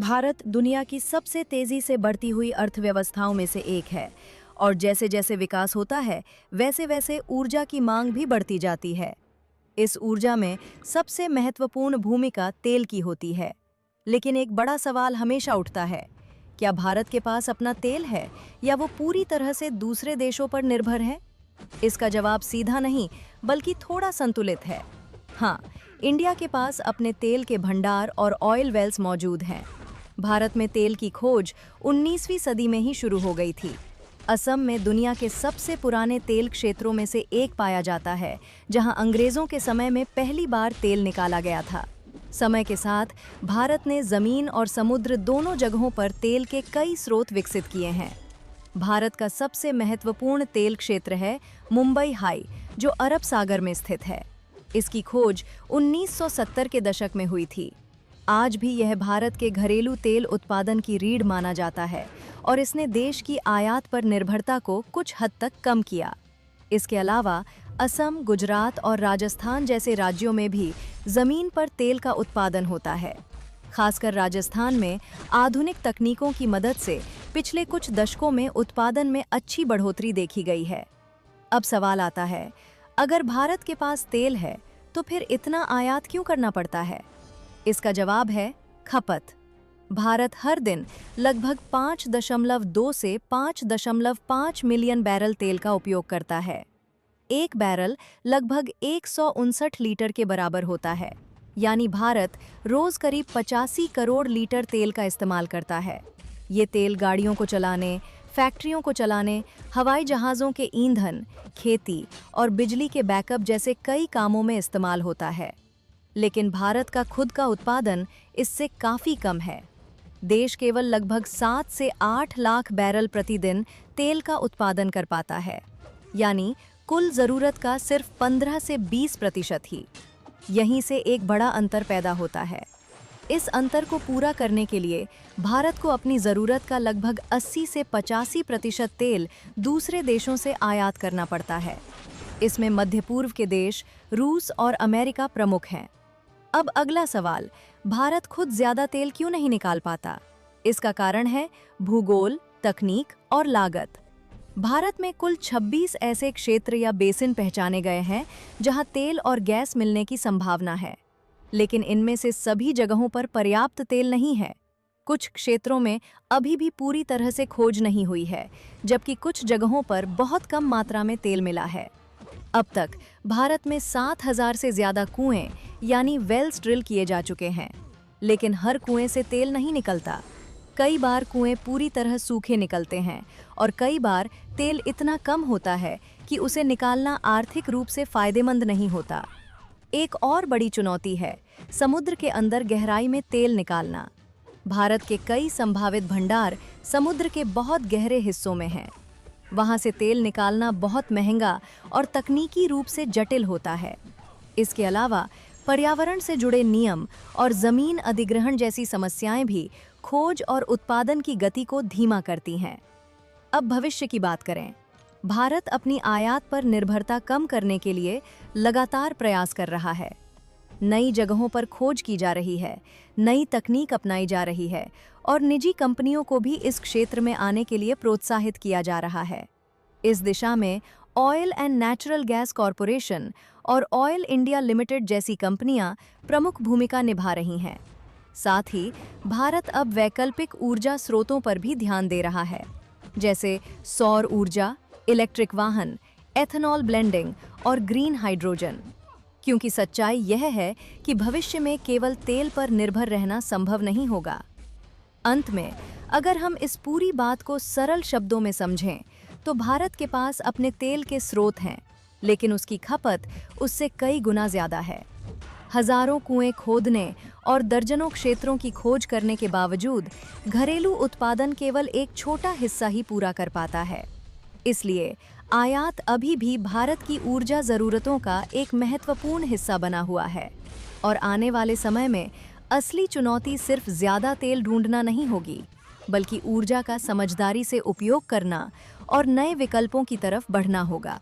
भारत दुनिया की सबसे तेजी से बढ़ती हुई अर्थव्यवस्थाओं में से एक है और जैसे जैसे विकास होता है वैसे वैसे ऊर्जा की मांग भी बढ़ती जाती है। इस ऊर्जा में सबसे महत्वपूर्ण भूमिका तेल की होती है। लेकिन एक बड़ा सवाल हमेशा उठता है, क्या भारत के पास अपना तेल है या वो पूरी तरह से दूसरे देशों पर निर्भर है? इसका जवाब सीधा नहीं बल्कि थोड़ा संतुलित है। हाँ, इंडिया के पास अपने तेल के भंडार और ऑयल वेल्स मौजूद हैं। भारत में तेल की खोज 19वीं सदी में ही शुरू हो गई थी। असम में दुनिया के सबसे पुराने तेल क्षेत्रों में से एक पाया जाता है, जहां अंग्रेजों के समय में पहली बार तेल निकाला गया था। समय के साथ भारत ने जमीन और समुद्र दोनों जगहों पर तेल के कई स्रोत विकसित किए हैं। भारत का सबसे महत्वपूर्ण तेल क्षेत्र है मुंबई हाई, जो अरब सागर में स्थित है। इसकी खोज 1970 के दशक में हुई थी। आज भी यह भारत के घरेलू तेल उत्पादन की रीढ़ माना जाता है और इसने देश की आयात पर निर्भरता को कुछ हद तक कम किया। इसके अलावा असम, गुजरात और राजस्थान जैसे राज्यों में भी जमीन पर तेल का उत्पादन होता है। खासकर राजस्थान में आधुनिक तकनीकों की मदद से पिछले कुछ दशकों में उत्पादन में अच्छी बढ़ोतरी देखी गई है। अब सवाल आता है, अगर भारत के पास तेल है तो फिर इतना आयात क्यों करना पड़ता है? इसका जवाब है खपत। भारत हर दिन लगभग 5.2 से 5.5 मिलियन बैरल तेल का उपयोग करता है। एक बैरल लगभग 159 लीटर के बराबर होता है, यानी भारत रोज करीब 85 करोड़ लीटर तेल का इस्तेमाल करता है। ये तेल गाड़ियों को चलाने, फैक्ट्रियों को चलाने, हवाई जहाज़ों के ईंधन, खेती और बिजली के बैकअप जैसे कई कामों में इस्तेमाल होता है। लेकिन भारत का खुद का उत्पादन इससे काफ़ी कम है। देश केवल लगभग 7 से 8 लाख बैरल प्रतिदिन तेल का उत्पादन कर पाता है, यानी कुल ज़रूरत का सिर्फ 15 से 20% ही। यहीं से एक बड़ा अंतर पैदा होता है। इस अंतर को पूरा करने के लिए भारत को अपनी ज़रूरत का लगभग 80 से 85% तेल दूसरे देशों से आयात करना पड़ता है। इसमें मध्य पूर्व के देश रूस और अमेरिका प्रमुख हैं। अब अगला सवाल, भारत खुद ज़्यादा तेल क्यों नहीं निकाल पाता? इसका कारण है भूगोल, तकनीक और लागत। भारत में कुल 26 ऐसे क्षेत्र या बेसिन पहचाने गए हैं जहां तेल और गैस मिलने की संभावना है, लेकिन इनमें से सभी जगहों पर पर्याप्त तेल नहीं है। कुछ क्षेत्रों में अभी भी पूरी तरह से खोज नहीं हुई है, जबकि कुछ जगहों पर बहुत कम मात्रा में तेल मिला है। अब तक भारत में 7,000 से ज़्यादा कुएं यानी वेल्स ड्रिल किए जा चुके हैं, लेकिन हर कुएं से तेल नहीं निकलता। कई बार कुएं पूरी तरह सूखे निकलते हैं और कई बार तेल इतना कम होता है कि उसे निकालना आर्थिक रूप से फायदेमंद नहीं होता। एक और बड़ी चुनौती है समुद्र के अंदर गहराई में तेल निकालना। भारत के कई संभावित भंडार समुद्र के बहुत गहरे हिस्सों में हैं। वहाँ से तेल निकालना बहुत महंगा और तकनीकी रूप से जटिल होता है। इसके अलावा पर्यावरण से जुड़े नियम और ज़मीन अधिग्रहण जैसी समस्याएं भी खोज और उत्पादन की गति को धीमा करती हैं। अब भविष्य की बात करें। भारत अपनी आयात पर निर्भरता कम करने के लिए लगातार प्रयास कर रहा है। नई जगहों पर खोज की जा रही है, नई तकनीक अपनाई जा रही है और निजी कंपनियों को भी इस क्षेत्र में आने के लिए प्रोत्साहित किया जा रहा है। इस दिशा में oil and natural gas corporation और ऑयल इंडिया लिमिटेड जैसी कंपनियां प्रमुख भूमिका निभा रही हैं। साथ ही भारत अब वैकल्पिक ऊर्जा स्रोतों पर भी ध्यान दे रहा है, जैसे सौर ऊर्जा, इलेक्ट्रिक वाहन, एथेनॉल ब्लेंडिंग और ग्रीन हाइड्रोजन। क्योंकि सच्चाई यह है कि भविष्य में केवल तेल पर निर्भर रहना संभव नहीं होगा। अंत में अगर हम इस पूरी बात को सरल शब्दों में समझें तो भारत के पास अपने तेल के स्रोत हैं, लेकिन उसकी खपत उससे कई गुना ज़्यादा है। हजारों कुएं खोदने और दर्जनों क्षेत्रों की खोज करने के बावजूद घरेलू उत्पादन केवल एक छोटा हिस्सा ही पूरा कर पाता है। इसलिए आयात अभी भी भारत की ऊर्जा ज़रूरतों का एक महत्वपूर्ण हिस्सा बना हुआ है और आने वाले समय में असली चुनौती सिर्फ ज़्यादा तेल ढूंढना नहीं होगी, बल्कि ऊर्जा का समझदारी से उपयोग करना और नए विकल्पों की तरफ बढ़ना होगा।